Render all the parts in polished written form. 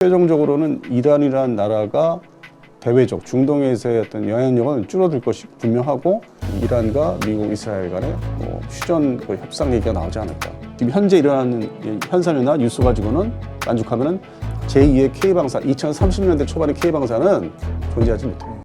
최종적으로는 이란이라는 나라가 대외적 중동에서의 어떤 영향력은 줄어들 것이 분명하고 이란과 미국, 이스라엘 간의 휴전 협상 얘기가 나오지 않을까. 지금 현재 일어나는 현상이나 뉴스 가지고는 만족하면은 제2의 K방산, 2030년대 초반의 K방산은 존재하지 못해요.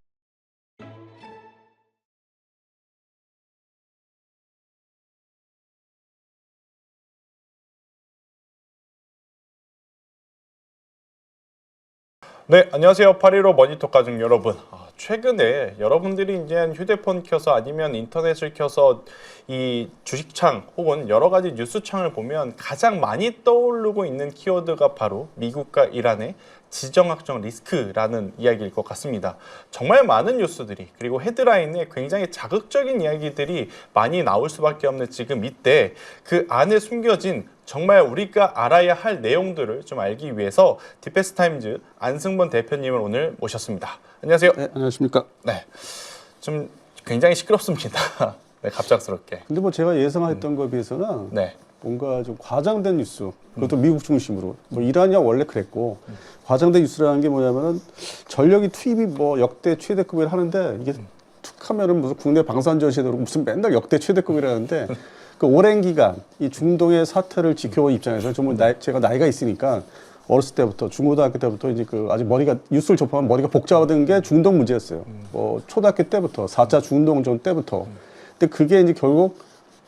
네, 안녕하세요. 815 머니터 가족 여러분. 최근에 여러분들이 이제 휴대폰 켜서 아니면 인터넷을 켜서 이 주식창 혹은 여러 가지 뉴스창을 보면 가장 많이 떠오르고 있는 키워드가 바로 미국과 이란의 지정학적 리스크라는 이야기일 것 같습니다. 정말 많은 뉴스들이 그리고 헤드라인에 굉장히 자극적인 이야기들이 많이 나올 수밖에 없는 지금 이때 그 안에 숨겨진 정말 우리가 알아야 할 내용들을 좀 알기 위해서 디패스타임즈 안승범 대표님을 오늘 모셨습니다. 안녕하세요. 네, 안녕하십니까. 네, 좀 굉장히 시끄럽습니다. 네, 갑작스럽게. 근데 뭐 제가 예상했던 것에 비해서는 네. 뭔가 좀 과장된 뉴스, 그것도 미국 중심으로. 뭐 이란이야 원래 그랬고 과장된 뉴스라는 게 뭐냐면은 전력이 투입이 뭐 역대 최대급을 하는데 이게 툭 하면은 무슨 국내 방산 전시회도 무슨 맨날 역대 최대급이라는데 그 오랜 기간 이 중동의 사태를 지켜온 입장에서 정말 제가 나이가 있으니까 어렸을 때부터 중고등학교 때부터 이제 그 아직 머리가 뉴스를 접하면 머리가 복잡하던 게 중동 문제였어요. 뭐 초등학교 때부터 4차 중동전 때부터. 근데 그게 이제 결국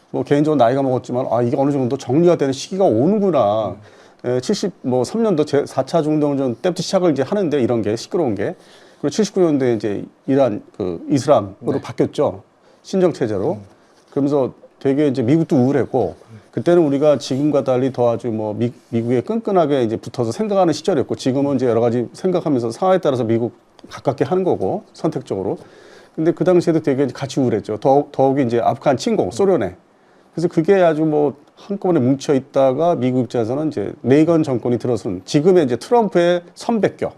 뭐 개인적으로 나이가 먹었지만 이게 어느 정도 정리가 되는 시기가 오는구나. 73년도 제 4차 중동전 때부터 시작을 이제 하는데 이런 게 시끄러운 게 그리고 79년도에 이제 이란 그 이슬람으로 바뀌었죠. 신정 체제로. 그러면서 되게 이제 미국도 우울했고 그때는 우리가 지금과 달리 더 아주 뭐 미국에 끈끈하게 이제 붙어서 생각하는 시절이었고 지금은 이제 여러 가지 생각하면서 상황에 따라서 미국 가깝게 하는 거고 선택적으로. 근데 그 당시에도 되게 같이 우울했죠. 더욱이 이제 아프간 침공, 소련에. 그래서 그게 아주 뭐 한꺼번에 뭉쳐 있다가 미국 입장에서는 이제 레이건 정권이 들어선 지금의 이제 트럼프의 선배격.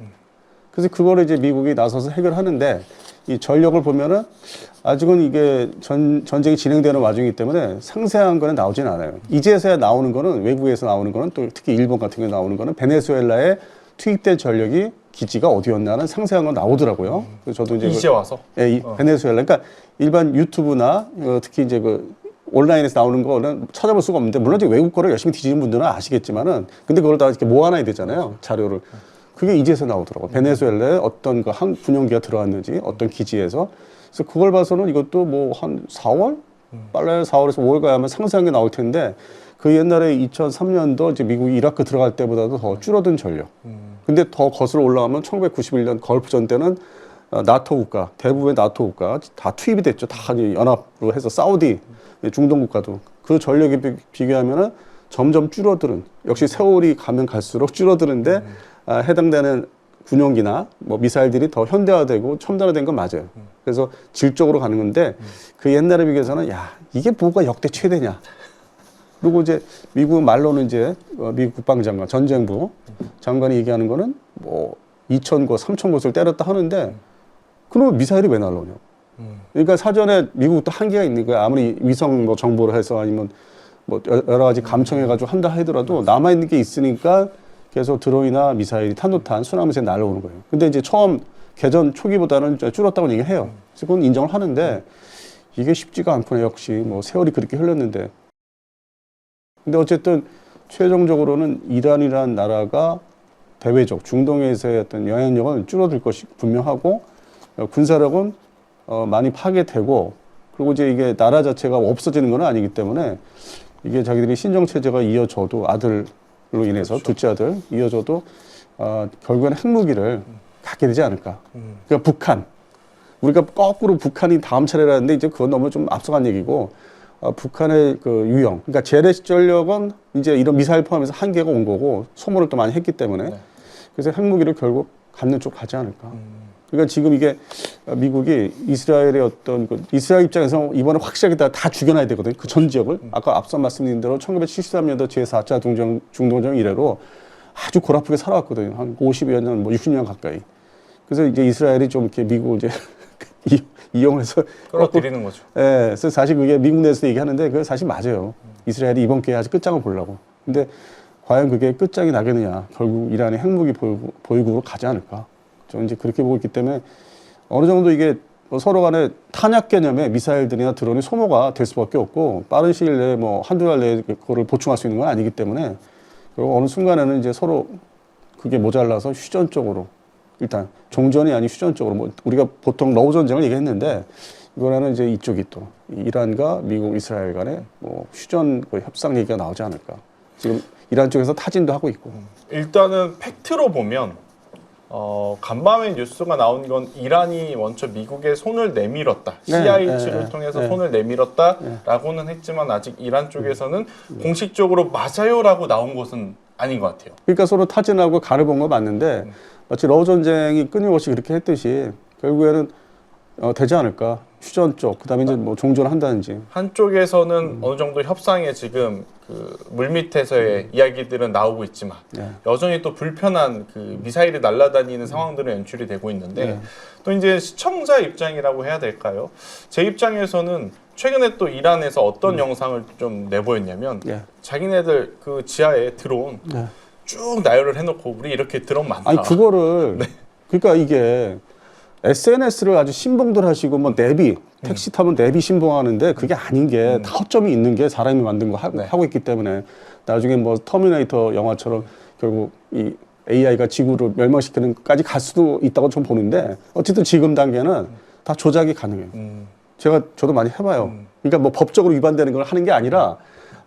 그래서 그거를 이제 미국이 나서서 해결하는데 이 전력을 보면은 아직은 이게 전쟁이 진행되는 와중이기 때문에 상세한 거는 나오진 않아요. 이제서야 나오는 거는 외국에서 나오는 거는 또 특히 일본 같은 게 나오는 거는 베네수엘라에 투입된 전력이 기지가 어디였나는 상세한 건 나오더라고요. 그래서 저도 이제 와서 베네수엘라 그러니까 일반 유튜브나 특히 이제 그 온라인에서 나오는 거는 찾아볼 수가 없는데 물론 이제 외국 거를 열심히 뒤지는 분들은 아시겠지만은 근데 그걸 다 이렇게 모아놔야 되잖아요. 자료를. 그게 이제서 나오더라고요. 베네수엘라에 어떤 그 한 군용기가 들어왔는지 어떤 기지에서 그래서 그걸 봐서는 이것도 뭐 한 4월? 빨라야 4월에서 5월 가야만 상세한 게 나올 텐데 그 옛날에 2003년도 이제 미국이 이라크 들어갈 때보다도 더 줄어든 전력. 근데 더 거슬러 올라가면 1991년 걸프전 때는 나토 국가, 대부분의 나토 국가 다 투입이 됐죠. 다 연합으로 해서 사우디, 중동 국가도 그 전력에 비교하면은 점점 줄어드는 역시 세월이 가면 갈수록 줄어드는데 해당되는 군용기나 뭐 미사일들이 더 현대화되고 첨단화된 건 맞아요. 그래서 질적으로 가는 건데 그 옛날에 비교해서는 야 이게 뭐가 역대 최대냐. 그리고 이제 미국 말로는 이제 미국 국방장관 전쟁부 장관이 얘기하는 거는 뭐 2,000곳, 3,000곳을 때렸다 하는데 그러면 미사일이 왜 날라오냐. 그러니까 사전에 미국도 한계가 있는 거야. 아무리 위성 뭐 정보를 해서 아니면 뭐 여러 가지 감청해가지고 한다 하더라도 남아있는 게 있으니까 계속 드론이나 미사일이 탄도탄 순항미사일 날아오는 거예요. 근데 이제 처음 개전 초기보다는 줄었다고 얘기를 해요. 그래서 그건 인정을 하는데 이게 쉽지가 않구나. 역시 뭐 세월이 그렇게 흘렀는데. 근데 어쨌든 최종적으로는 이란이라는 나라가 대외적 중동에서의 어떤 영향력은 줄어들 것이 분명하고 군사력은 많이 파괴되고 그리고 이제 이게 나라 자체가 없어지는 건 아니기 때문에 이게 자기들이 신정 체제가 이어져도 아들로 인해서 그렇죠. 둘째 아들 이어져도 결국에는 핵무기를 갖게 되지 않을까. 그러니까 북한 우리가 거꾸로 북한이 다음 차례라는데 이제 그건 너무 좀 앞서간 얘기고 북한의 그 유형 그러니까 재래식 전력은 이제 이런 미사일 포함해서 한계가 온 거고 소모를 또 많이 했기 때문에 그래서 핵무기를 결국 갖는 쪽 가지 않을까. 그러니까 지금 이게 미국이 이스라엘의 어떤 그 이스라엘 입장에서 이번에 확실하게 다 죽여놔야 되거든요. 그 전 지역을. 아까 앞서 말씀드린 대로 1973년도 제4차 중동전 이래로 아주 골아프게 살아왔거든요. 한 50여 년, 뭐 60년 가까이. 그래서 이제 이스라엘이 좀 이렇게 미국을 이제 이용해서 끌어들이는 거죠. 예. 그래서 사실 그게 미국 내에서 얘기하는데 그게 사실 맞아요. 이스라엘이 이번 기회에 아주 끝장을 보려고. 근데 과연 그게 끝장이 나겠느냐. 결국 이란이 핵무기 보유국으로 가지 않을까. 저는 이제 그렇게 보고 있기 때문에 어느 정도 이게 서로 간에 탄약 개념의 미사일들이나 드론이 소모가 될 수밖에 없고 빠른 시일 내에 뭐 한두 달 내에 그거를 보충할 수 있는 건 아니기 때문에 그리고 어느 순간에는 이제 서로 그게 모자라서 휴전 쪽으로 일단 종전이 아닌 휴전 쪽으로 뭐 우리가 보통 러우 전쟁을 얘기했는데 이번에는 이제 이쪽이 또 이란과 미국, 이스라엘 간의 뭐 휴전 그 협상 얘기가 나오지 않을까. 지금 이란 쪽에서 타진도 하고 있고. 일단은 팩트로 보면 간밤에 뉴스가 나온 건 이란이 먼저 미국에 손을 내밀었다. CIH를 통해서 손을 내밀었다라고는 했지만 아직 이란 쪽에서는 공식적으로 맞아요라고 나온 것은 아닌 것 같아요. 그러니까 서로 타진하고 간을 본 거 맞는데 마치 러우 전쟁이 끊임없이 그렇게 했듯이 결국에는 되지 않을까. 휴전 쪽, 그다음에 이제 뭐 종전을 한다든지. 한쪽에서는 어느 정도 협상에 지금 그 물밑에서의 이야기들은 나오고 있지만 여전히 또 불편한 그 미사일이 날아다니는 상황들은 연출이 되고 있는데 또 이제 시청자 입장이라고 해야 될까요? 제 입장에서는 최근에 또 이란에서 어떤 영상을 좀 내보였냐면 자기네들 그 지하에 드론 쭉 나열을 해놓고 우리 이렇게 드론 많다. 아니 그거를 그러니까 이게 SNS를 아주 신봉들 하시고 뭐 내비 택시 타면 내비 신봉하는데 그게 아닌 게 다 허점이 있는 게 사람이 만든 거 하고 있기 때문에 나중에 뭐 터미네이터 영화처럼 결국 이 AI가 지구를 멸망시키는 까지 갈 수도 있다고 좀 보는데 어쨌든 지금 단계는 다 조작이 가능해요. 저도 많이 해봐요. 그러니까 뭐 법적으로 위반되는 걸 하는 게 아니라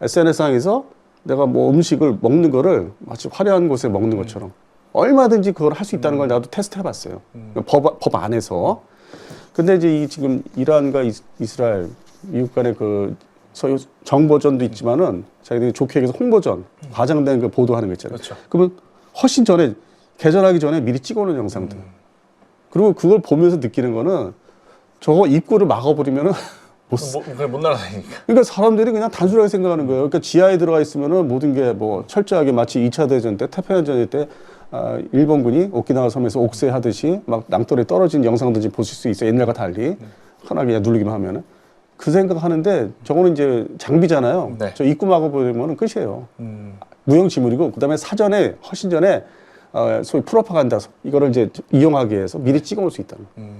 SNS상에서 내가 뭐 음식을 먹는 거를 마치 화려한 곳에 먹는 것처럼 얼마든지 그걸 할 수 있다는 걸 나도 테스트 해봤어요. 법 안에서. 근데 이제 지금 이란과 이스라엘, 미국 간의 그 소위 정보전도 있지만은 자기들이 좋게 얘기해서 홍보전, 과장된 그 보도하는 거 있잖아요. 그렇죠. 그러면 훨씬 전에, 개전하기 전에 미리 찍어놓은 영상들. 그리고 그걸 보면서 느끼는 거는 저거 입구를 막아버리면은 못 날아다니니까. 그러니까 사람들이 그냥 단순하게 생각하는 거예요. 그러니까 지하에 들어가 있으면은 모든 게 뭐 철저하게 마치 2차 대전 때, 태평양전 때 일본군이 오키나와 섬에서 옥새하듯이 막 낭떠러에 떨어진 영상들 보실 수 있어요. 옛날과 달리. 하나 그냥 누르기만 하면은. 그 생각하는데 저거는 이제 장비잖아요. 저 입구 막아버리면 끝이에요. 무용지물이고 그다음에 사전에 훨씬 전에 소위 프로파간다 이거를 이제 이용하기 위해서 미리 찍어놓을 수 있다는 거예요.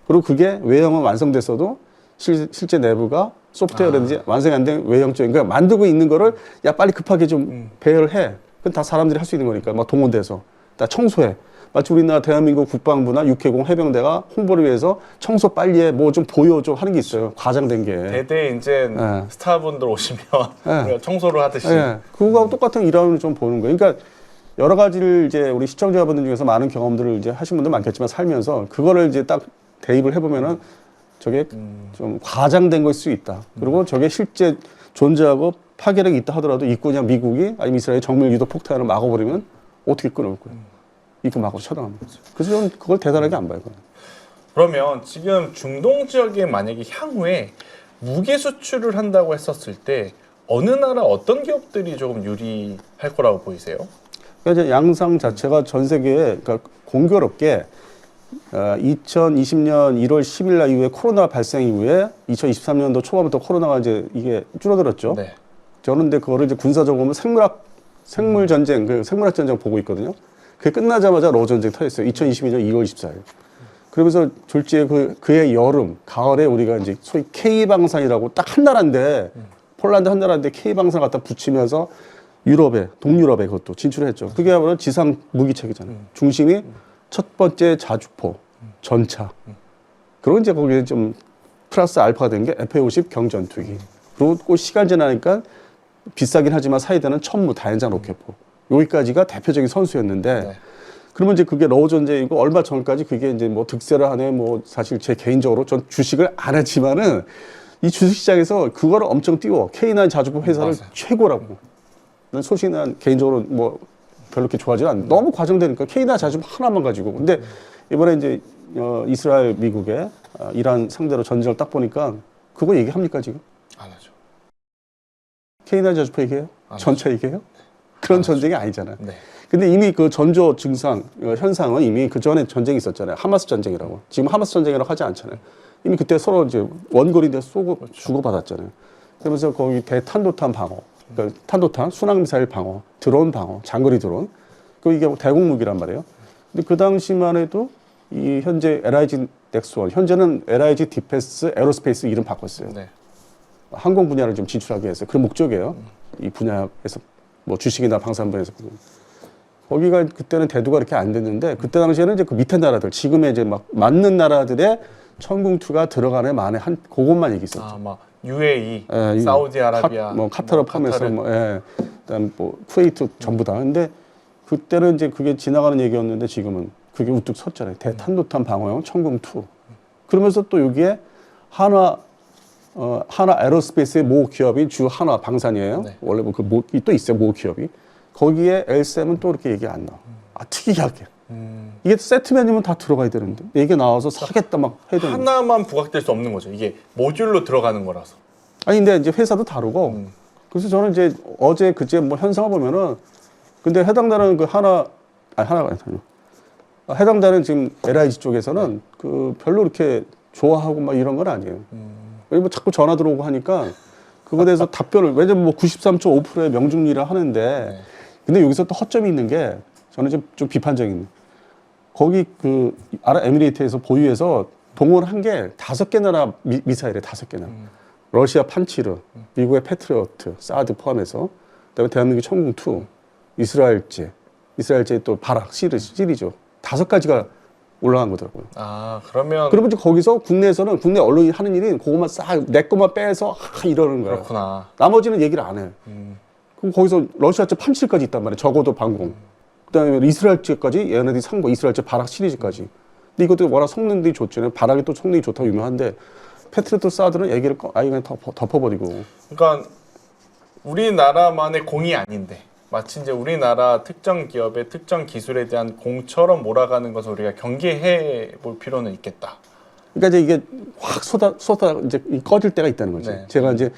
그리고 그게 외형은 완성됐어도 실제 내부가 소프트웨어라든지 완성이 안 된 외형적인 그러니까 만들고 있는 거를 야 빨리 급하게 좀 배열을 해. 그건 다 사람들이 할 수 있는 거니까 막 동원돼서 다 청소해. 마치 우리나라 대한민국 국방부나 육해공 해병대가 홍보를 위해서 청소 빨리 해. 뭐 좀 보여줘 하는 게 있어요. 과장된 게. 대대 이제 스타분들 오시면 우리가 청소를 하듯이. 그거하고 똑같은 이론을 좀 보는 거예요. 그러니까 여러 가지를 이제 우리 시청자분들 중에서 많은 경험들을 이제 하신 분들 많겠지만 살면서 그거를 이제 딱 대입을 해보면은 저게 좀 과장된 걸 수 있다. 그리고 저게 실제 존재하고 파괴력이 있다 하더라도 입구 그냥 미국이 아니면 이스라엘 정밀 유도 폭탄을 막아버리면 어떻게 끊을 거예요? 입구 막고 쳐다갑니다. 그래서 저는 그걸 대단하게 안 봐요. 그러면 지금 중동 지역에 만약에 향후에 무기 수출을 한다고 했었을 때 어느 나라 어떤 기업들이 조금 유리할 거라고 보이세요? 그러니까 이제 양상 자체가 전 세계에 그러니까 공교롭게 2020년 1월 10일 날 이후에 코로나 발생 이후에 2023년도 초반부터 코로나가 이제 이게 줄어들었죠. 저는 근데 그거를 이제 군사적으로 보면 생물 전쟁, 그 생물학 전쟁 보고 있거든요. 그게 끝나자마자 러우 전쟁 터졌어요. 2022년 2월 24일. 그러면서 졸지에 그해 여름, 가을에 우리가 이제 소위 K방산이라고 딱 한 나라인데 폴란드 한 나라인데 K방산 갖다 붙이면서 유럽에, 동유럽에 그것도 진출했죠. 그게 바로 지상 무기체계잖아요. 중심이 첫 번째 자주포, 전차. 그리고 이제 거기에 좀 플러스 알파가 된 게 F-50 경전투기. 그리고 그 시간 지나니까 비싸긴 하지만 사이드는 천무 다연장 로켓포. 여기까지가 대표적인 선수였는데 그러면 이제 그게 러우 전쟁이고 얼마 전까지 그게 이제 뭐 득세를 하네 뭐 사실 제 개인적으로 전 주식을 안 했지만은 이 주식시장에서 그거를 엄청 띄워. K9 자주포 회사를 최고라고. 난 소식이 난 개인적으로 뭐 별로 이렇게 좋아하지 않는데 너무 과정되니까 K9 자주포 하나만 가지고. 근데 이번에 이제 이스라엘 미국에 이란 상대로 전쟁을 딱 보니까 그거 얘기합니까 지금? 안 하죠. K9 자주포 얘기해요? 전차 얘기해요? 그런 전쟁이 아니잖아요. 근데 이미 그 전조 증상, 현상은 이미 그 전에 전쟁이 있었잖아요. 하마스 전쟁이라고. 지금 하마스 전쟁이라고 하지 않잖아요. 이미 그때 서로 이제 원거리인데 쏘고 주고받았잖아요. 그러면서 거기 대탄도탄 방어. 그러니까 탄도탄, 순항미사일 방어, 드론 방어, 장거리 드론. 그 이게 대공 무기란 말이에요. 근데 그 당시만 해도 이 현재 LIG 넥스원, 현재는 LIG 디펜스 에어로스페이스 이름 바꿨어요. 네. 항공 분야를 좀 진출하기 위해서 그런 목적이에요. 이 분야에서 뭐 주식이나 방산분야에서 거기가 그때는 대두가 이렇게 안 됐는데 그때 당시에는 이제 그 밑에 나라들 지금의 이제 막 맞는 나라들의 천궁2가 들어가는 만에 한 그것만 얘기했었죠. 아, 막 UAE, 예, 사우디아라비아, 카타르 포함해서 그다음 뭐 쿠웨이트 전부 다. 근데 그때는 이제 그게 지나가는 얘기였는데 지금은 그게 우뚝 섰잖아요. 대탄도탄 방어용 천궁2. 그러면서 또 여기에 하나 에어로스페이스의 모 기업인 주 한화 방산이에요. 네. 원래 뭐 또 있어요. 모 기업이. 거기에 L7은 또 이렇게 얘기 안 나와. 특이하게. 이게 세트 메뉴면 다 들어가야 되는데 이게 나와서 사겠다 막 해야 되는 하나만 부각될 수 없는 거죠. 이게 모듈로 들어가는 거라서. 아니 근데 이제 회사도 다르고 그래서 저는 이제 어제 그제 뭐 현상을 보면은 근데 해당되는 그 하나가 아니요. 해당되는 지금 LIG 쪽에서는 그 별로 이렇게 좋아하고 막 이런 건 아니에요. 뭐 자꾸 전화 들어오고 하니까 그거에 대해서 답변을 왜냐면 뭐 93.5%의 명중률이라 하는데 근데 여기서 또 허점이 있는 게 저는 좀 비판적인 거기 그 아랍에미레이트에서 보유해서 동원한 게 5개 나라 미사일에 5개 나라. 러시아 판치르, 미국의 패트리어트, 사드 포함해서 그다음에 대한민국의 천궁2, 이스라엘제 또 바락 시리죠. 5가지가 올라간 거더라고요. 아, 그러면 이제 거기서 국내에서는 국내 언론이 하는 일이 그것만 싹 내 것만 빼서 이러는 거예요. 그렇구나. 나머지는 얘기를 안 해요. 그럼 거기서 러시아제 판치르까지 있단 말이에요. 적어도 방공. 그다음에 이스라엘제까지 얘네들이 산 거, 이스라엘제 바락 시리즈까지. 근데 이것도 워낙 성능들이 좋잖아요. 바락이 또 성능이 좋다고 유명한데 패트리어트 사드는 얘기를 아예 그냥 덮어버리고. 그러니까 우리나라만의 공이 아닌데 마치 이제 우리나라 특정 기업의 특정 기술에 대한 공처럼 몰아가는 것을 우리가 경계해 볼 필요는 있겠다. 그러니까 이제 이게 확 쏟아 이제 꺼질 때가 있다는 거지. 네. 제가 이제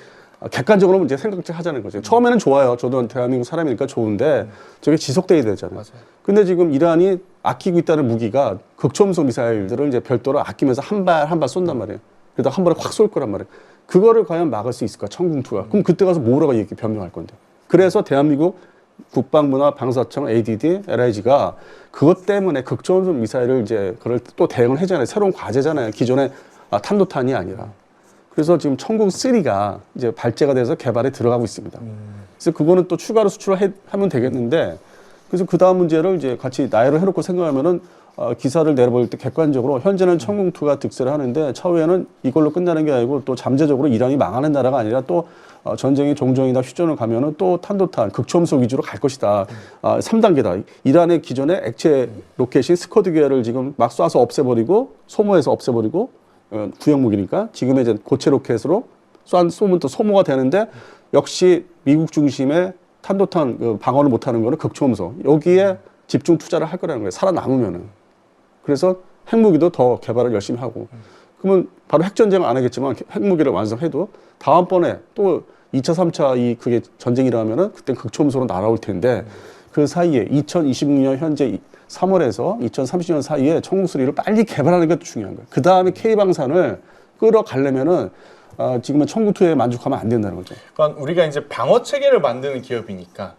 객관적으로 이제 생각을 하자는 거죠. 처음에는 좋아요. 저도 대한민국 사람이니까 좋은데 저게 지속돼야 되잖아요. 맞아요. 근데 지금 이란이 아끼고 있다는 무기가 극초음속 미사일들을 이제 별도로 아끼면서 한 발 한 발 쏜단 말이에요. 그러다 한 번에 확 쏠 거란 말이에요. 그거를 과연 막을 수 있을까? 천궁2가. 그럼 그때 가서 뭐라고 얘기 변명할 건데. 그래서 대한민국 국방부나 방사청, ADD, LIG가 그것 때문에 극초음속 미사일을 이제 그걸 또 대응을 하잖아요. 새로운 과제잖아요. 기존의 탄도탄이 아니라. 그래서 지금 천궁3가 이제 발제가 돼서 개발에 들어가고 있습니다. 그래서 그거는 또 추가로 수출을 하면 되겠는데 그래서 그 다음 문제를 이제 같이 나열을 해놓고 생각하면은 기사를 내려볼 때 객관적으로 현재는 천궁2가 득세를 하는데 차후에는 이걸로 끝나는 게 아니고 또 잠재적으로 이란이 망하는 나라가 아니라 또 전쟁의 종전이나 휴전을 가면은 또 탄도탄, 극초음속 위주로 갈 것이다. 3단계다. 이란의 기존의 액체 로켓이 스커드기어를 지금 막 쏴서 없애버리고 소모해서 없애버리고 구형 무기니까 지금의 이제 고체 로켓으로 쏘면 또 소모가 되는데 역시 미국 중심의 탄도탄 그 방어를 못하는 거는 극초음속. 여기에 집중 투자를 할 거라는 거예요. 살아남으면은. 그래서 핵무기도 더 개발을 열심히 하고. 그러면 바로 핵전쟁을 안 하겠지만 핵무기를 완성해도 다음번에 또 2차, 3차 그게 전쟁이 일어나면은 그때 극초음속으로 날아올 텐데 그 사이에 2026년 현재 3월에서 2030년 사이에 천궁3를 빨리 개발하는 게 또 중요한 거예요. 그 다음에 K방산을 끌어가려면은 지금은 천궁2에 만족하면 안 된다는 거죠. 그러니까 우리가 이제 방어 체계를 만드는 기업이니까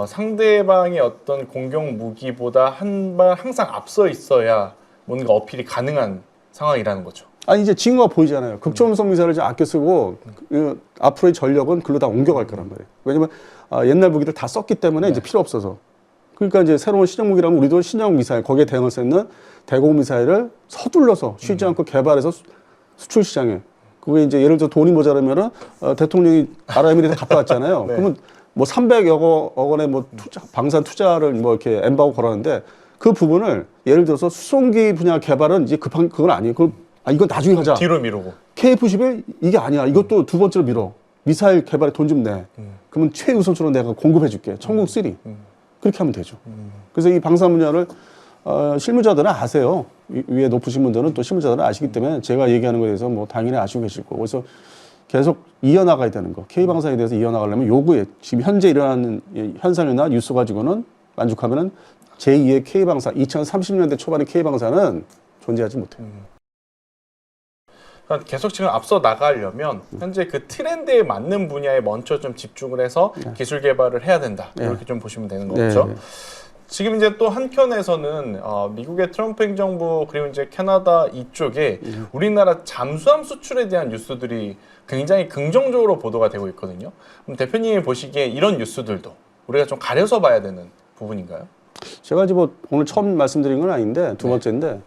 상대방의 어떤 공격 무기보다 한 발 항상 앞서 있어야 뭔가 어필이 가능한 상황이라는 거죠. 아니 이제 징후가 보이잖아요. 극초음속 미사일을 이제 아껴 쓰고 앞으로의 전력은 글로 다 옮겨갈 거란 말이에요. 왜냐면 옛날 무기들 다 썼기 때문에 이제 필요 없어서. 그러니까 이제 새로운 신형 무기라면 우리도 신형 미사일 거기에 대응할 수 있는 대공 미사일을 서둘러서 쉬지 않고 개발해서 수출 시장에. 그게 이제 예를 들어 돈이 모자라면은 대통령이 아랍에미리트 갔다 왔잖아요. 네. 그러면 뭐 300여 원의 뭐 방산 투자를 뭐 이렇게 엠바고 걸었는데 그 부분을 예를 들어서 수송기 분야 개발은 이제 급한 그건 아니에요. 이건 나중에 하자. 뒤로 미루고. KF-11 이게 아니야. 이것도 두 번째로 밀어. 미사일 개발에 돈 좀 내. 그러면 최우선순위로 내가 공급해 줄게. 천궁3. 그렇게 하면 되죠. 그래서 이 방산 분야를 실무자들은 아세요. 위에 높으신 분들은 또 실무자들은 아시기 때문에 제가 얘기하는 거에 대해서 뭐 당연히 아시고 계실 거고. 그래서 계속 이어나가야 되는 거. K방산에 대해서 이어나가려면 요구에 지금 현재 일어나는 현상이나 뉴스 가지고는 만족하면은 제2의 K방산, 2030년대 초반의 K방산은 존재하지 못해요. 그러니까 계속 지금 앞서 나가려면 현재 그 트렌드에 맞는 분야에 먼저 좀 집중을 해서 기술 개발을 해야 된다. 이렇게 좀 보시면 되는 거죠. 지금 이제 또 한편에서는 미국의 트럼프 행정부 그리고 이제 캐나다 이쪽에 우리나라 잠수함 수출에 대한 뉴스들이 굉장히 긍정적으로 보도가 되고 있거든요. 그럼 대표님이 보시기에 이런 뉴스들도 우리가 좀 가려서 봐야 되는 부분인가요? 제가 이제 뭐 오늘 처음 말씀드린 건 아닌데 두 번째인데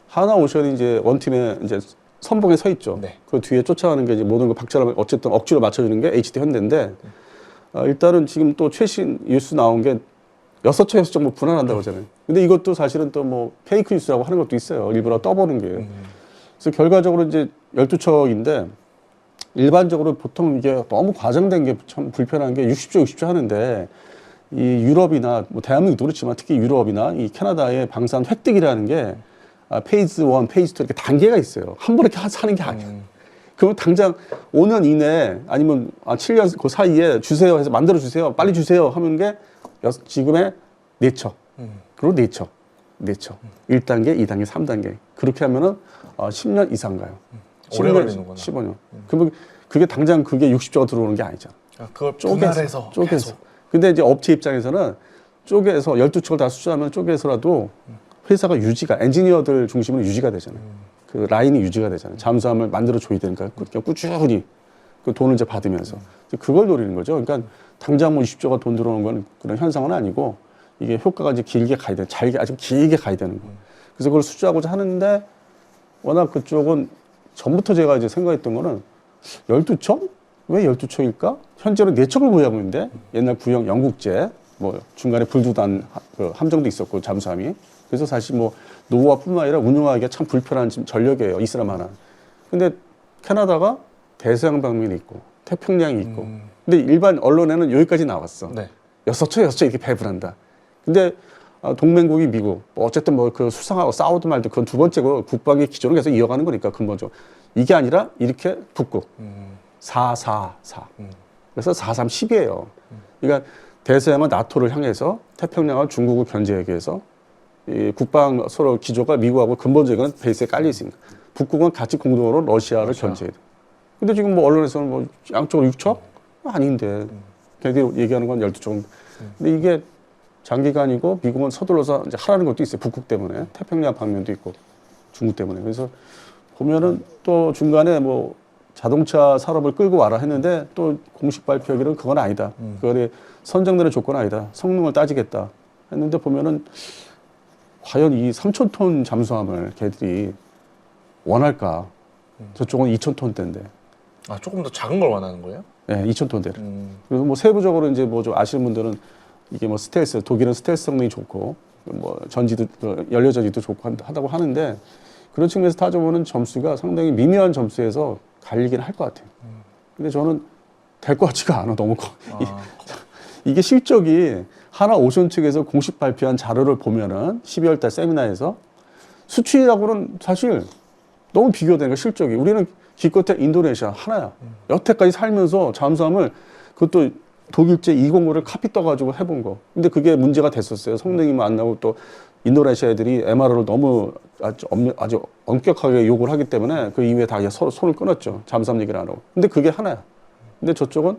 하나오션이 이제 원팀에 이제 선봉에 서 있죠. 그 뒤에 쫓아가는 게 이제 모든 거 박자를 어쨌든 억지로 맞춰주는 게 HD 현대인데 일단은 지금 또 최신 뉴스 나온 게 6척, 6척 뭐 분할한다고 하잖아요. 근데 이것도 사실은 또 뭐 페이크 뉴스라고 하는 것도 있어요. 일부러 떠보는 게. 그래서 결과적으로 이제 12척인데 일반적으로 보통 이게 너무 과장된 게 참 불편한 게 60조, 60조 하는데 이 유럽이나 뭐 대한민국도 그렇지만 특히 유럽이나 이 캐나다의 방산 획득이라는 게 페이즈 1, 페이즈 2 이렇게 단계가 있어요. 한 번에 이렇게 사는 게 아니야. 그럼 당장 5년 이내 아니면 7년 그 사이에 주세요 해서 만들어 주세요. 빨리 주세요 하는 게 지금의 4척. 그리고 4척. 4척. 1단계, 2단계, 3단계. 그렇게 하면은 10년 이상 가요. 오래 걸리는구나. 15년. 그러면 그게 당장 그게 60조가 들어오는 게 아니잖아. 그걸 분할해서 쪼개서. 근데 이제 업체 입장에서는 쪼개서 12척을 다 수주하면 쪼개서라도 회사가 유지가 엔지니어들 중심으로 유지가 되잖아요. 그 라인이 유지가 되잖아요. 잠수함을 만들어 줘야 되니까 꾸준히 그 돈을 이제 받으면서 그걸 노리는 거죠. 그러니까 당장 뭐 20조가 돈 들어오는 건 그런 현상은 아니고 이게 효과가 이제 길게 가야 돼. 아주 길게 가야 되는 거. 그래서 그걸 수주하고자 하는데 워낙 그쪽은 전부터 제가 이제 생각했던 거는 12척? 왜 12척일까? 현재는 4척을 보유하고 있는데 옛날 구형 영국제 뭐 중간에 불두단 그 함정도 있었고 잠수함이 그래서 사실 뭐 노후화뿐만 아니라 운영하기가 참 불편한 지금 전력이에요. 이스라엘 하나. 근데 캐나다가 대서양 방면이 있고 태평양이 있고 근데 일반 언론에는 여기까지 나왔어. 6척 이렇게 배분한다. 근데 동맹국이 미국 뭐 어쨌든 뭐 그 수상하고 싸우든 말든 그건 두 번째고 국방의 기조를 계속 이어가는 거니까 근본적으로 이게 아니라 이렇게 북극 444 그래서 430이에요. 그러니까 대서양은 나토를 향해서 태평양은 중국을 견제하기 위해서 이 국방 서로 기조가 미국하고 근본적인 베이스에 깔려 있습니다. 북극은 같이 공동으로 러시아를 견제해야 돼. 근데 지금 뭐 언론에서는 뭐 양쪽으로 6척? 아닌데. 걔들이 얘기하는 건 12척. 근데 이게 장기간이고 미국은 서둘러서 이제 하라는 것도 있어요. 북극 때문에. 태평양 방면도 있고 중국 때문에. 그래서 보면은 또 중간에 뭐 자동차 산업을 끌고 와라 했는데 또 공식 발표하기로는 그건 아니다. 그거에 선정되는 조건 아니다. 성능을 따지겠다 했는데 보면은 과연 이 3,000톤 잠수함을 걔들이 원할까? 저쪽은 2,000톤대인데. 조금 더 작은 걸 원하는 거예요? 네, 2,000톤대를. 그리고 뭐 세부적으로 이제 뭐 좀 아시는 분들은 이게 뭐 스텔스, 독일은 스텔스 성능이 좋고 뭐 전지도 연료 전지도 좋고 하다고 하는데 그런 측면에서 따져보는 점수가 상당히 미묘한 점수에서 갈리긴 할 것 같아요. 근데 저는 될 것 같지가 않아. 너무 이게 실적이 하나오션 측에서 공식 발표한 자료를 보면은 12월 달 세미나에서 수출이라고는 사실 너무 비교되는 거야, 실적이. 우리는 기껏해 인도네시아 하나야. 여태까지 살면서 잠수함을 그것도 독일제 209를 카피 떠가지고 해본 거. 근데 그게 문제가 됐었어요. 성능이 안 나오고 또 인도네시아 애들이 MR을 너무 아주 엄격하게 요구를 하기 때문에 그 이후에 다 서로 손을 끊었죠. 잠수함 얘기를 안 하고. 근데 그게 하나야. 근데 저쪽은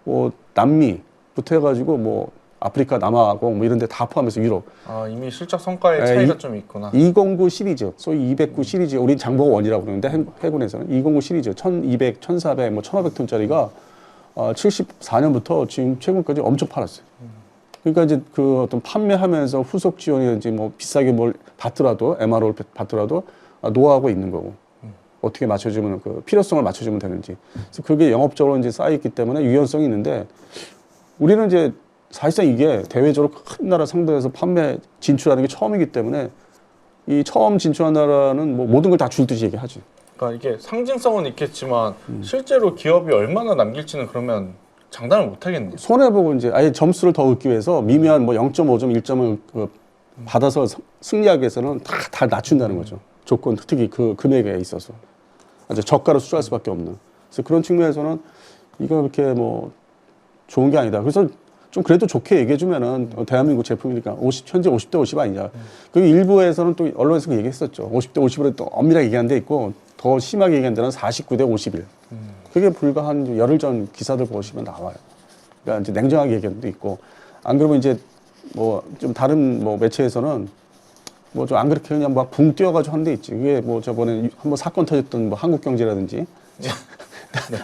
뭐 남미부터 해가지고 뭐 아프리카, 남아공 뭐 이런 데 다 포함해서 유럽. 이미 실적 성과의 차이가 좀 있구나. 209 시리즈, 소위 209 시리즈, 우린 장보고 1이라고 그러는데 해군에서는 209 시리즈 1200, 1400, 뭐 1500톤짜리가 74년부터 지금 최근까지 엄청 팔았어요. 그러니까 이제 그 어떤 판매하면서 후속 지원이든지 뭐 비싸게 뭘 받더라도 MRO를 받더라도 노하우가 있는 거고 어떻게 맞춰주면 그 필요성을 맞춰주면 되는지. 그래서 그게 영업적으로 이제 쌓여있기 때문에 유연성이 있는데 우리는 이제 사실상 이게 대외적으로 큰 나라 상대해서 판매 진출하는 게 처음이기 때문에 이 처음 진출한 나라는 뭐 모든 걸 다 줄 듯이 얘기하지. 그러니까 이게 상징성은 있겠지만 실제로 기업이 얼마나 남길지는 그러면 장담을 못 하겠네요. 손해보고 이제 아예 점수를 더 얻기 위해서 미묘한 뭐 0.5점, 1점을 그 받아서 승리하기 위해서는 다 낮춘다는 거죠. 조건, 특히 그 금액에 있어서. 아주 저가로 수주할 수밖에 없는. 그래서 그런 측면에서는 이거 그렇게 뭐 좋은 게 아니다. 그래서 좀 그래도 좋게 얘기해주면은 대한민국 제품이니까 현재 50대 50 아니냐. 그 일부에서는 또 언론에서 그 얘기했었죠. 50대 50으로 또 엄밀하게 얘기한 데 있고 더 심하게 얘기한 데는 49대 51. 그게 불과 한 열흘 전 기사들 보시면 나와요. 그러니까 이제 냉정하게 얘기한 도 있고, 안 그러면 이제 뭐 좀 다른 뭐 매체에서는 뭐 좀 안 그렇게 그냥 막 붕 뛰어가지고 한 데 있지. 그게 뭐 저번에 한번 사건 터졌던 뭐 한국경제라든지.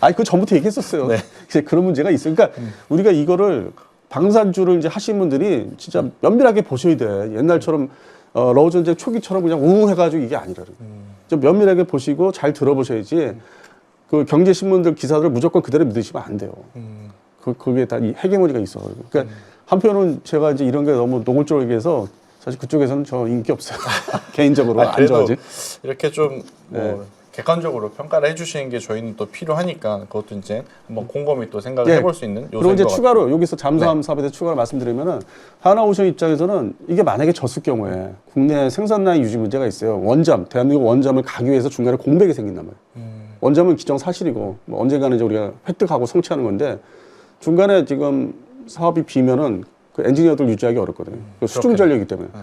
아니, 그거 전부터 얘기했었어요. 네. 이제 그런 문제가 있어요. 그러니까 우리가 이거를 방산주를 이제 하시는 분들이 진짜 면밀하게 보셔야 돼. 옛날처럼 러우 전쟁 초기처럼 그냥 우해가지고 이게 아니라. 좀 면밀하게 보시고 잘 들어보셔야지. 그 경제신문들 기사들을 무조건 그대로 믿으시면 안 돼요. 그게 다 이 헤게모니가 있어. 그러니까 한편은 제가 이제 이런 게 너무 노골적으로 얘기해서 사실 그쪽에서는 저 인기 없어요. 개인적으로 안 그래도 좋아하지. 이렇게 좀 뭐 객관적으로 평가를 해주시는 게 저희는 또 필요하니까 그것도 이제 한번 곰곰이 또 생각을 예. 해볼 수 있는 요소인 그리고 이제 것 추가로 여기서 잠수함 네. 사업에 대해서 추가로 말씀드리면은 하나오션 입장에서는 이게 만약에 졌을 경우에 국내 생산 라인 유지 문제가 있어요. 원잠, 대한민국 원잠을 가기 위해서 중간에 공백이 생긴단 말이에요. 원잠은 기정 사실이고 뭐 언젠가는 이제 우리가 획득하고 성취하는 건데 중간에 지금 사업이 비면은 그 엔지니어들 유지하기 어렵거든요. 그 수중 전력이기 때문에. 네.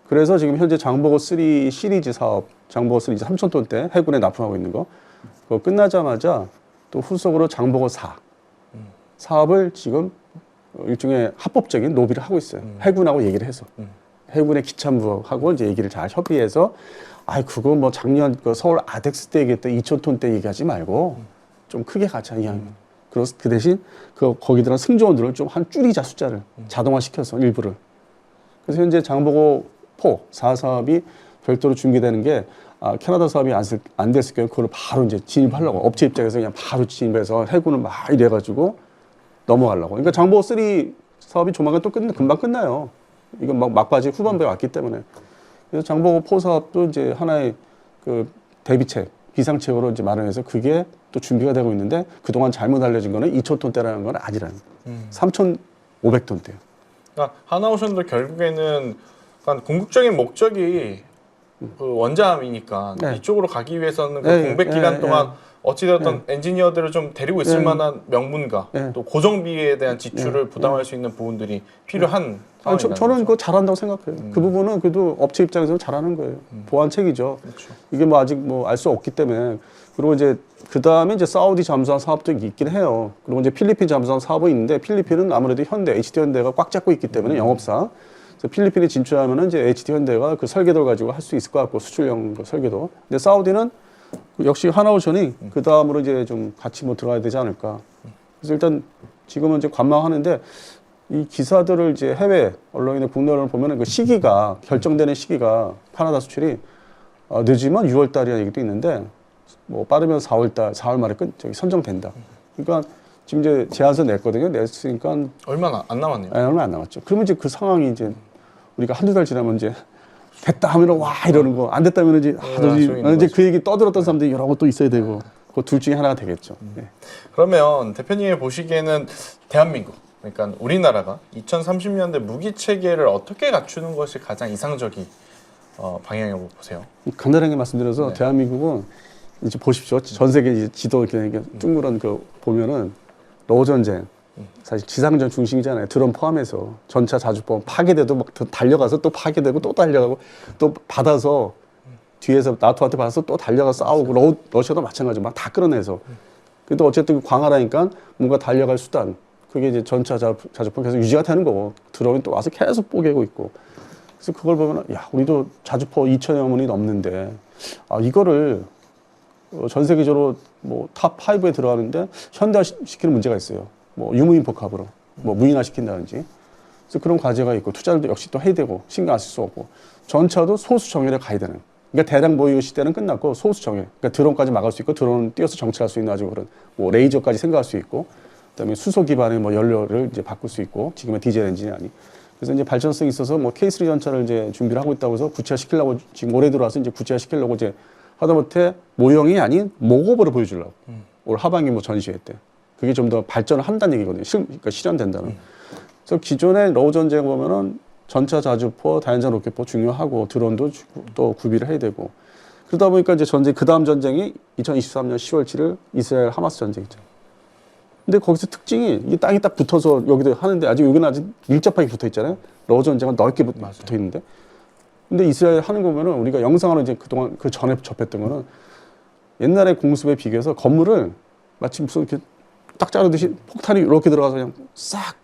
그래서 지금 현재 장보고 3 시리즈 사업, 장보고 3 이제 3,000톤대 해군에 납품하고 있는 거. 그거 끝나자마자 또 후속으로 장보고 4 사업을 지금 일종의 합법적인 로비를 하고 있어요. 해군하고 얘기를 해서. 해군의 기참부하고 이제 얘기를 잘 협의해서 아이, 그거 뭐 작년 그 서울 아덱스 때 얘기했던 2,000톤대 얘기하지 말고 좀 크게 가자, 이왕이면. 그 대신 거기 들어간 승조원들을 좀 한 줄이자, 숫자를. 자동화시켜서 일부를. 그래서 현재 장보고 4 사업이 별도로 준비되는 게 캐나다 사업이 안 됐을 경우 그걸 바로 이제 진입하려고 업체 입장에서 그냥 바로 진입해서 해군을 막 이래가지고 넘어가려고. 그러니까 장보고 3 사업이 조만간 또 금방 끝나요. 이건 막 막바지 후반부에 왔기 때문에. 그래서 장보고 4 사업도 이제 하나의 그 대비책, 비상책으로 이제 마련해서 그게 또 준비가 되고 있는데 그동안 잘못 알려진 거는 2,000톤대라는 건 아니라는. 3,500톤대요. 그러니까 하나오션도 결국에는 약간 궁극적인 목적이 그 원잠이니까 네. 이쪽으로 가기 위해서는 그 네, 공백 네, 기간 네, 동안 어찌되었던 엔지니어들을 좀 데리고 있을 네. 만한 명분과 네. 또 고정비에 대한 지출을 부담할 수 있는 부분들이 필요한 상황이라는 저는 거죠. 그거 잘한다고 생각해요. 그 부분은 그래도 업체 입장에서는 잘하는 거예요. 보완책이죠. 그렇죠. 이게 뭐 아직 뭐 알 수 없기 때문에. 그리고 이제 그 다음에 이제 사우디 잠수함 사업도 있긴 해요. 그리고 이제 필리핀 잠수함 사업은 있는데 필리핀은 아무래도 현대, HD 현대가 꽉 잡고 있기 때문에 영업사. 그래서 필리핀에 진출하면은 이제 HD 현대가 그 설계도를 가지고 할 수 있을 것 같고 수출용 그 설계도. 근데 사우디는 역시 하나오션이 그 다음으로 이제 좀 같이 뭐 들어가야 되지 않을까. 그래서 일단 지금은 이제 관망하는데 이 기사들을 이제 해외 언론이나 국내 언론을 보면은 그 시기가 결정되는 시기가 캐나다 수출이 늦으면 6월 달이라는 얘기도 있는데 뭐 빠르면 4월 달, 4월 말에 선정된다. 그러니까 지금 이제 제안서 냈거든요. 냈으니까 얼마나 안 남았네요. 얼마 안 남았죠. 그러면 이제 그 상황이 이제 우리가 한두 달 지나면 이제 됐다 하면 와 이러는 거, 안 됐다면 이제 이제 그 얘기 떠들었던 사람들이 여러 또 있어야 되고 그 둘 중에 하나가 되겠죠. 네. 그러면 대표님이 보시기에는 대한민국, 그러니까 우리나라가 2030년대 무기 체계를 어떻게 갖추는 것이 가장 이상적인 방향이라고 보세요? 간단하게 말씀드려서 네. 대한민국은 이제 보십시오. 전 세계 이제 지도 이렇게 둥그런 그 보면은 러우 전쟁 사실 지상전 중심이잖아요. 드론 포함해서 전차 자주포 파괴돼도 막 달려가서 또 파괴되고 또 달려가고 또 받아서 뒤에서 나토한테 받아서 또 달려가서 싸우고 러시아도 마찬가지로 막 다 끌어내서. 근데 어쨌든 광활하니까 뭔가 달려갈 수단. 그게 이제 전차 자주포 계속 유지가 되는 거고 드론이 또 와서 계속 뽀개고 있고. 그래서 그걸 보면 야 우리도 자주포 2,000여 문이 넘는데 이거를 전 세계적으로 뭐 탑 5에 들어가는데 현대화 시키는 문제가 있어요. 뭐 유무인 복합으로 뭐 무인화 시킨다든지. 그래서 그런 과제가 있고 투자를 역시 또 해야 되고 신경 안 쓸 수 없고 전차도 소수 정예를 가야 되는. 그러니까 대량 보유 시대는 끝났고 소수 정예. 그러니까 드론까지 막을 수 있고 드론 띄어서 정찰할 수 있는 아주 그런 뭐 레이저까지 생각할 수 있고 그다음에 수소 기반의 뭐 연료를 이제 바꿀 수 있고 지금의 디젤 엔진이 아니. 그래서 이제 발전성이 있어서 뭐 K3 전차를 이제 준비를 하고 있다고 해서 구체화시키려고 지금 올해 들어와서 이제 구체화시키려고 이제 하다못해 모형이 아닌 모급으로 보여주려고 올 하반기 뭐 전시회 때 그게 좀 더 발전을 한다는 얘기거든요. 그러니까 실현된다는. 그래서 기존의 러우 전쟁 보면은 전차 자주포, 다연장 로켓포 중요하고 드론도 또 구비를 해야 되고 그러다 보니까 이제 전쟁 그 다음 전쟁이 2023년 10월 7일 이스라엘 하마스 전쟁이죠. 근데 거기서 특징이 이 땅이 딱 붙어서 여기도 하는데 아직 여기는 아직 밀접하게 붙어 있잖아요. 러우 전쟁은 넓게 붙어 있는데. 근데 이스라엘 하는 거 보면은 우리가 영상으로 이제 그동안 그 전에 접했던 거는 옛날에 공습에 비교해서 건물을 마치 무슨 이렇게 딱 자르듯이 폭탄이 이렇게 들어가서 그냥 싹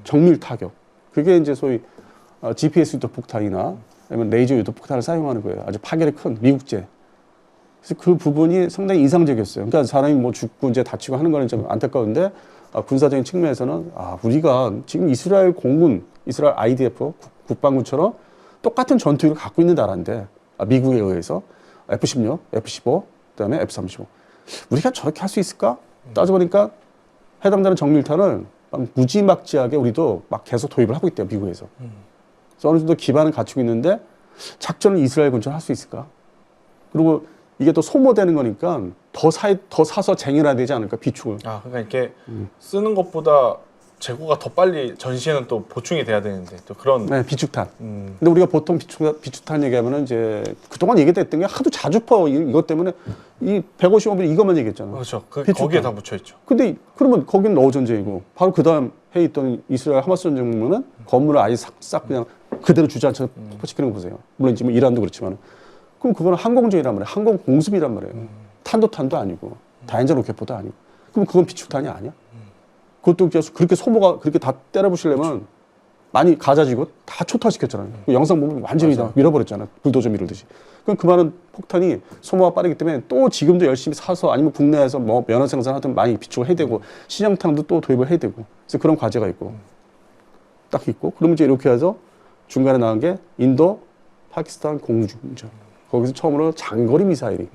정밀 타격. 그게 이제 소위 GPS 유도 폭탄이나 아니면 레이저 유도 폭탄을 사용하는 거예요. 아주 파괴력이 큰 미국제. 그래서 그 부분이 상당히 이상적이었어요. 그러니까 사람이 뭐 죽고 이제 다치고 하는 거는 좀 안타까운데 군사적인 측면에서는 우리가 지금 이스라엘 공군, 이스라엘 IDF 국방군처럼 똑같은 전투기를 갖고 있는 나라인데 미국에 의해서 F-16, F-15, 그다음에 F-35 우리가 저렇게 할 수 있을까? 따져보니까 해당되는 정밀탄을 막 무지막지하게 우리도 막 계속 도입을 하고 있대요, 미국에서. 그래서 어느 정도 기반을 갖추고 있는데 작전을 이스라엘 군처럼 할 수 있을까? 그리고 이게 또 소모되는 거니까 더 사서 쟁여놔야 되지 않을까, 비축을. 그러니까 이렇게 쓰는 것보다 재고가 더 빨리 전시에는 또 보충이 돼야 되는데 또 그런. 네, 비축탄. 근데 우리가 보통 비축탄 얘기하면은 이제 그동안 얘기했던 게 하도 자주 이것 때문에 이 155mm 이것만 얘기했잖아. 그렇죠. 비축탄. 거기에 다 묻혀 있죠. 근데 그러면 거기는 어우 전쟁이고 바로 그 다음 해에 있던 이스라엘 하마스 전쟁 보면은 건물을 아예 싹 그냥 그대로 주저앉혀 포치키는 거 보세요. 물론 지금 이란도 그렇지만 그럼 그거는 항공전이란 말이에요. 항공 공습이란 말이에요. 탄도탄도 아니고 다연자 로켓포도 아니고 그럼 그건 비축탄이 아니야? 그것도 그렇게 소모가 그렇게 다 때려부시려면 많이 가자지고 다 초토화시켰잖아요. 그 영상 보면 완전히 다 밀어버렸잖아요. 불도저 밀듯이. 그럼 그 많은 폭탄이 소모가 빠르기 때문에 또 지금도 열심히 사서 아니면 국내에서 뭐 면허 생산하든 많이 비축을 해야 되고 신형탄도 또 도입을 해야 되고 그래서 그런 과제가 있고 딱 있고 그러면 이제 이렇게 해서 중간에 나온 게 인도 파키스탄 공중전 거기서 처음으로 장거리 미사일이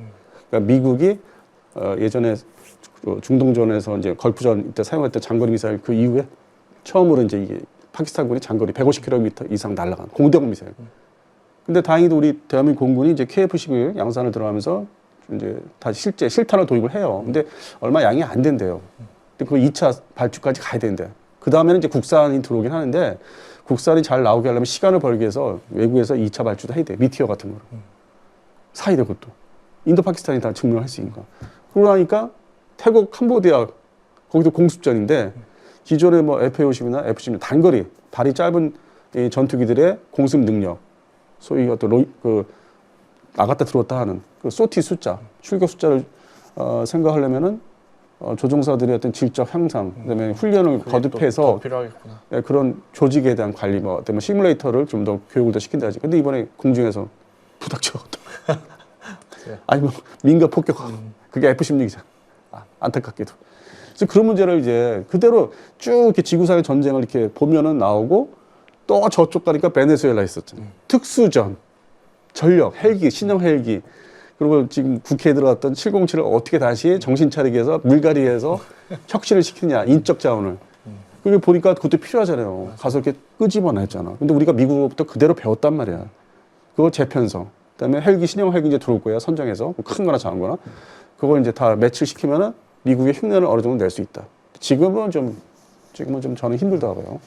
그러니까 미국이 예전에 중동전에서 이제 걸프전 때 사용했던 장거리 미사일 그 이후에 처음으로 이제 이게 파키스탄군이 장거리 150km 이상 날아간 공대공 미사일. 근데 다행히도 우리 대한민국 공군이 이제 KF-11 양산을 들어가면서 이제 다시 실제 실탄을 도입을 해요. 근데 얼마 양이 안 된대요. 근데 그 2차 발주까지 가야 되는데 그 다음에는 이제 국산이 들어오긴 하는데 국산이 잘 나오게 하려면 시간을 벌기 위해서 외국에서 2차 발주도 해야 돼. 미티어 같은 거로. 사야 돼 그것도. 인도 파키스탄이 다 증명할 수 있으니까. 그러고 나니까 태국 캄보디아 거기도 공습전인데 기존의 뭐 F-50이나 F-16 단거리 발이 짧은 이 전투기들의 공습 능력 소위 어떤 나갔다 들어왔다 하는 그 소티 숫자 출격 숫자를 생각하려면은 조종사들의 어떤 질적 향상 그다음에 훈련을 거듭해서 필요하겠구나. 그런 조직에 대한 관리 뭐 때문에 시뮬레이터를 좀 더 교육을 더 시킨다지. 근데 이번에 공중에서 부닥쳐 아니 뭐 민가 폭격하고 그게 F-16이잖아. 안타깝게도. 그래서 그런 문제를 이제 그대로 쭉 이렇게 지구상의 전쟁을 이렇게 보면은 나오고 또 저쪽 가니까 베네수엘라 있었잖아요. 특수전, 전력, 헬기, 신형 헬기. 그리고 지금 국회에 들어갔던 707을 어떻게 다시 정신 차리게 해서 물갈이해서 혁신을 시키냐, 인적 자원을. 그게 보니까 그것도 필요하잖아요. 가서 이렇게 끄집어냈잖아. 근데 우리가 미국으로부터 그대로 배웠단 말이야. 그거 재편성. 그다음에 헬기, 신형 헬기 이제 들어올 거야. 선정해서. 큰 거나 작은 거나. 그걸 이제 다 매치시키면은 미국의 흉내를 어느 정도 낼 수 있다. 지금은 좀 저는 힘들다고요.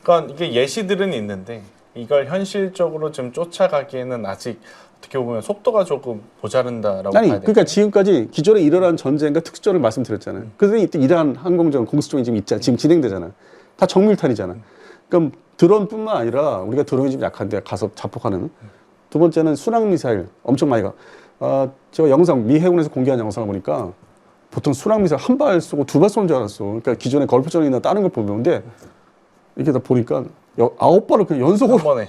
그러니까 이게 예시들은 있는데 이걸 현실적으로 좀 쫓아가기에는 아직 어떻게 보면 속도가 조금 모자른다라고 아니, 봐야 돼요. 그러니까 지금까지 기존에 일어난 전쟁과 특수전을 말씀드렸잖아요. 그래서 이때 이란 항공전 공습전이 지금 있잖아. 지금 진행되잖아. 다 정밀탄이잖아. 그럼 드론뿐만 아니라 우리가 드론이 좀 약한데 가서 자폭하는. 두 번째는 순항 미사일 엄청 많이 가. 제가 영상 미 해군에서 공개한 영상을 보니까 보통 순항 미사일 한 발 쏘고 두 발 쏘는 줄 알았어. 그러니까 기존에 걸프전이나 다른 걸 보면 근데 이렇게 다 보니까 9발을 그냥 연속으로 한 번에.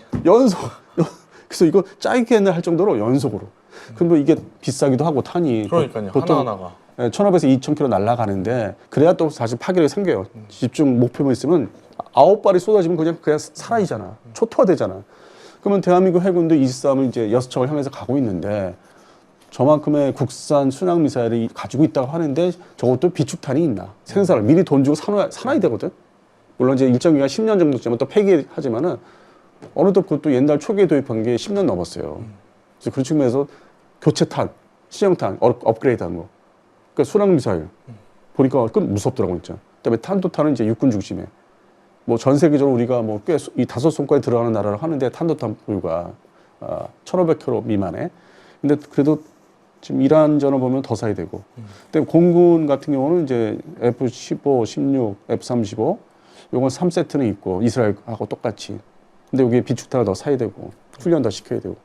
그래서 이거 짜이게 할 정도로 연속으로. 그럼 뭐 이게 비싸기도 하고 탄이 그러니까요. 보통 하나하나가. 1,500에서 2,000km 날아가는데 그래야 또 사실 파괴력이 생겨요. 집중 목표만 있으면 9발이 쏟아지면 그냥 사라지잖아. 초토화되잖아. 그러면 대한민국 해군도 23을 이제 6척을 향해서 가고 있는데 저만큼의 국산 순항 미사일을 가지고 있다고 하는데 저것도 비축탄이 있나? 생산을 미리 돈 주고 사놔야 되거든. 물론 이제 일정 기간 10년 정도쯤은 또 폐기하지만은 어느덧 그것도 옛날 초기에 도입한 게 10년 넘었어요. 그래서 그런 측면에서 교체탄, 신형탄 업그레이드한 거. 그러니까 순항 미사일 보니까 꽤 무섭더라고 진짜. 그다음에 탄도탄은 이제 육군 중심에. 뭐 전 세계적으로 우리가 뭐 꽤 이 5손가락에 들어가는 나라를 하는데 탄도탄 불과 1,500km 미만에. 근데 그래도 지금 이란전을 보면 더 사야 되고. 근데 공군 같은 경우는 이제 F-15, 16, F-35 요건 3세트는 있고 이스라엘하고 똑같이. 근데 여기에 비축탄을 더 사야 되고 훈련 더 시켜야 되고.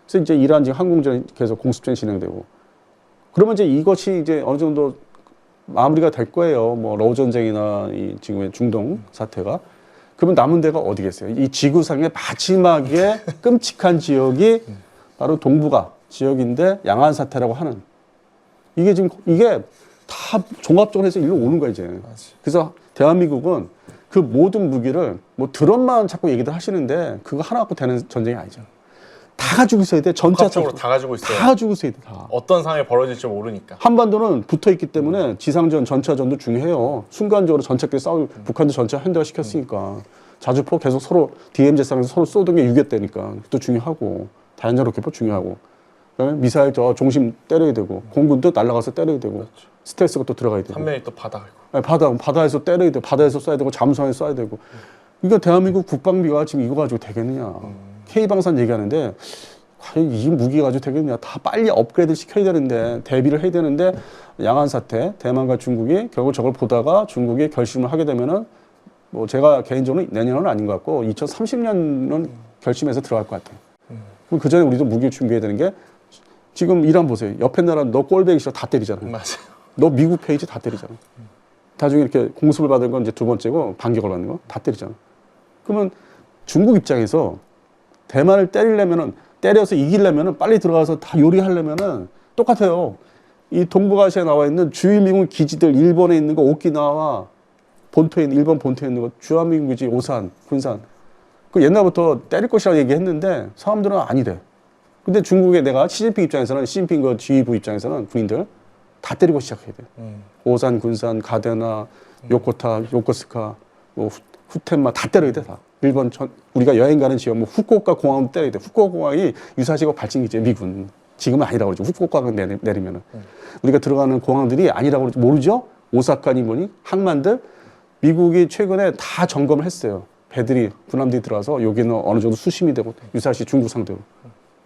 그래서 이제 이란 지금 항공전 계속 공습전 진행되고. 그러면 이제 이것이 이제 어느 정도 마무리가 될 거예요. 뭐 러우 전쟁이나 이 지금의 중동 사태가. 그러면 남은 데가 어디겠어요? 이 지구상의 마지막에 끔찍한 지역이 바로 동북아 지역인데 양안 사태라고 하는 이게 지금 이게 다 종합적으로 해서 일로 오는 거야 이제. 그래서 대한민국은 그 모든 무기를 뭐 드럼만 자꾸 얘기들 하시는데 그거 하나 갖고 되는 전쟁이 아니죠. 다 가지고 있어야 돼. 복합적으로 다 가지고 있어요. 다 가지고 있어야 돼. 다. 어떤 상황이 벌어질지 모르니까. 한반도는 붙어 있기 때문에 지상전, 전차전도 중요해요. 순간적으로 전차끼리 싸우고 북한도 전차 현대화 시켰으니까 자주포 계속 서로 DMZ상에서 서로 쏘던 게 유격되니까 또 중요하고 다연자 로켓포 중요하고 그다음에 미사일 저 중심 때려야 되고 공군도 날아가서 때려야 되고 스텔스가 또 들어가야 되고 한 면이 또 바다고. 네, 바다에서 때려야 되고 바다에서 쏴야 되고 잠수함에서 쏴야 되고 그러니까 대한민국 국방비가 지금 이거 가지고 되겠느냐. K방산 얘기하는데 과연 이 무기 가지고 되겠냐. 다 빨리 업그레이드 시켜야 되는데 대비를 해야 되는데 양안 사태, 대만과 중국이 결국 저걸 보다가 중국이 결심을 하게 되면은 뭐 제가 개인적으로 내년은 아닌 것 같고 2030년은 결심해서 들어갈 것 같아요. 그럼 그 전에 우리도 무기를 준비해야 되는 게 지금 이란 보세요. 옆에 나라 너 꼴배기 싫어 다 때리잖아요. 맞아요. 너 미국 페이지 다 때리잖아. 나중에 이렇게 공습을 받은 건 이제 두 번째고 반격을 받는 거 다 때리잖아. 그러면 중국 입장에서 대만을 때려서 이기려면은 빨리 들어가서 다 요리하려면은 똑같아요. 이 동북아시아에 나와 있는 주일미군 기지들 일본에 있는 거 오키나와 본토에 있는 일본 본토에 있는 거 주한미군 기지 오산, 군산 그 옛날부터 때릴 것이라고 얘기했는데 사람들은 아니래. 근데 중국에 내가 시진핑 입장에서는 시진핑 그 지휘부 입장에서는 군인들 다 때리고 시작해야 돼. 오산, 군산, 가데나, 요코타, 요코스카, 뭐 후텐마 다 때려야 돼 다. 일본 우리가 여행 가는 지역 뭐 후쿠오카 공항도 때려야 돼. 후쿠오카 공항이 유사시고 발진기지 미군. 지금은 아니라고 그러죠. 후쿠오카 내리면은 우리가 들어가는 공항들이 아니라고 그러죠. 모르죠? 오사카니 뭐니 항만들 미국이 최근에 다 점검을 했어요. 배들이 군함들이 들어와서 여기는 어느 정도 수심이 되고 유사시 중국 상대로.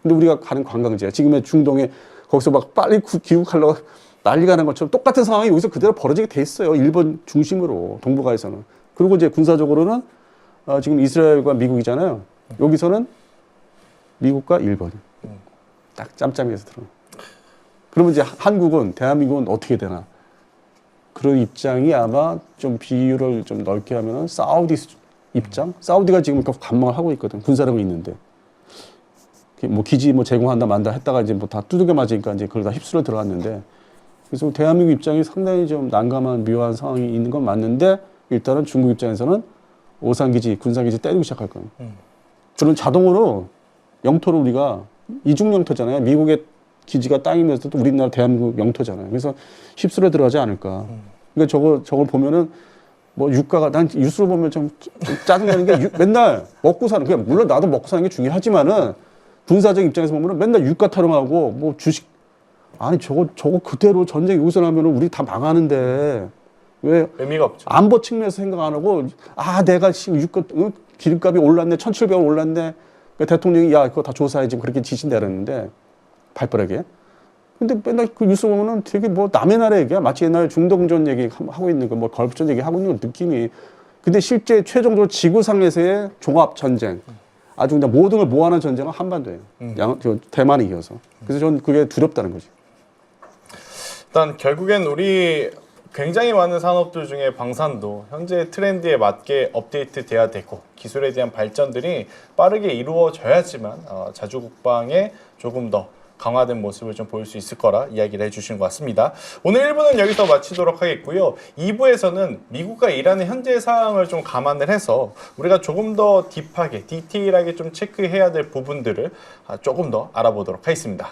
근데 우리가 가는 관광지야. 지금의 중동에 거기서 막 빨리 귀국하려고 난리가 난 것처럼 똑같은 상황이 여기서 그대로 벌어지게 돼 있어요. 일본 중심으로 동북아에서는. 그리고 이제 군사적으로는 지금 이스라엘과 미국이잖아요. 여기서는 미국과 일본이 딱 짬짬이에서 들어. 그러면 이제 한국은 대한민국은 어떻게 되나? 그런 입장이 아마 좀 비율을 좀 넓게 하면은 사우디 입장? 사우디가 지금 관망을 하고 있거든. 군사력이 있는데. 뭐 기지 뭐 제공한다 만다 했다가 이제 뭐 다 두들겨 맞으니까 이제 그걸 다 휩쓸어 들어갔는데 그래서 대한민국 입장이 상당히 좀 난감한 묘한 상황이 있는 건 맞는데 일단은 중국 입장에서는 오산기지, 군산기지 때리고 시작할 거예요. 그럼 자동으로 영토를 우리가 이중 영토잖아요. 미국의 기지가 땅이면서도 우리나라 대한민국 영토잖아요. 그래서 휩쓸어 들어가지 않을까. 그러니까 저걸 보면은 뭐 유가가 난 뉴스로 보면 좀 짜증나는 게 맨날 먹고 사는 그냥 물론 나도 먹고 사는 게 중요하지만은 군사적 입장에서 보면은 맨날 유가 타령하고 뭐 주식 아니 저거 그대로 전쟁 여기서 나면은 우리 다 망하는데 왜 의미가 없죠. 안보 측면에서 생각 안 하고 내가 지금 기름값이 올랐네 1,700원 올랐네 그러니까 대통령이 야 그거 다 조사해 지금 그렇게 지시 내렸는데 발빠르게 근데 맨날 그 뉴스 보면은 되게 뭐 남의 나라 얘기야 마치 옛날 중동전 얘기 하고 있는 거 뭐 걸프전 얘기 하고 있는 느낌이 근데 실제 최종적으로 지구상에서의 종합 전쟁 아주 그냥 모든 걸 모아놓은 전쟁은 한반도예요. 대만에 이어서. 그래서 저는 그게 두렵다는 거지. 일단 결국엔 우리 굉장히 많은 산업들 중에 방산도 현재 트렌드에 맞게 업데이트 돼야 되고 기술에 대한 발전들이 빠르게 이루어져야지만 자주 국방에 조금 더 강화된 모습을 좀 보일 수 있을 거라 이야기를 해주신 것 같습니다. 오늘 1부는 여기서 마치도록 하겠고요. 2부에서는 미국과 이란의 현재 상황을 좀 감안을 해서 우리가 조금 더 딥하게 디테일하게 좀 체크해야 될 부분들을 조금 더 알아보도록 하겠습니다.